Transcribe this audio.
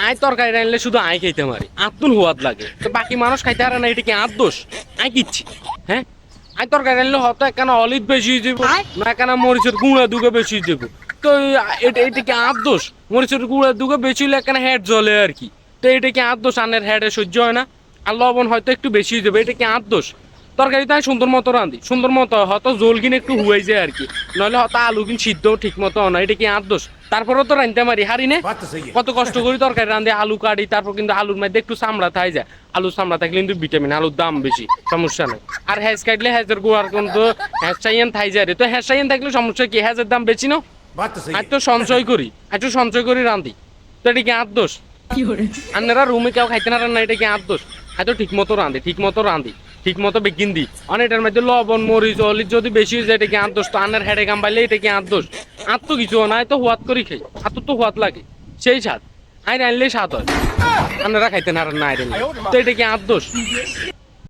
আয় তরকারি রানলে শুধু আয় খাইতে মারি আত্মন হুয়াদ লাগে তো বাকি মানুষ খাইতে পারে না, এটা কি আর দোষ? আয় কিচ্ছি হ্যাঁ, আয় তরকারি রানলে হয়তো একখানা অলিভ বেশি দেবো না একখানা মরিচের গুঁড়া দুগে বেশি দেবো, তো এটা কি আর দোষ? মরিচের গুঁড়া দুগে বেশি হলে একখানা হেড জ্বলে আর কি, তো এটা কি আর দোষ? আনের হেডে সহ্য হয় না, আর লবণ হয়তো একটু বেশি দেবে, এটা কি আর দোষ? তরকারিতে আমি সুন্দর মতো রাঁধি, সুন্দর মতো হয়তো জোল কিনে একটু হুয়াই যায় আর কি, নইলে হয়তো আলু কিন সিদ্ধ ঠিক মতো না, এটা কি আর দোষ? তারপরেও তো রাঁধতে পারি হারি নে, কত কষ্ট করি তরকারি রাঁধে আলু কাটি, তারপর কিন্তু আলুর মধ্যে একটু চামড়া থাই যায়, আলুর চামড়া থাকলে কিন্তু ভিটামিন, আলুর দাম বেশি, সমস্যা নেই। আর হ্যাজ কাটলে হ্যাজের গোয়ার কিন্তু হ্যাজ চাইয়েন থাই যায় রে, তো হ্যাজ চাইয়েন থাকলে সমস্যা কি? হ্যাজের দাম বেশি না, আজ তো সঞ্চয় করি, আজ তো সঞ্চয় করি রাঁধি, তো এটা কি আর দোষ? আপনারা রুমে কেউ খাইতে না রান্না, এটা কি আর দোষ? হয়তো ঠিক মতো রাঁধি, ঠিক মতো রাঁধি, ঠিক মতো বেগিন দিই, অনেকটার মধ্যে লবণ মরিচ অলিচ যদি বেশি হয়ে যায় এটা কি আর দোষ? তো আন্নার হেডে কাম পাইলে এটা কি আর দোষ? আর তো কিছু না, তো হুয়াত করি খাই, আর তো হুয়াত লাগে সেই স্বাদ, আই রানলেই স্বাদ হয়, আপনারা খাইতে না রান্না আই রান্না, তো এটা কি আর দোষ?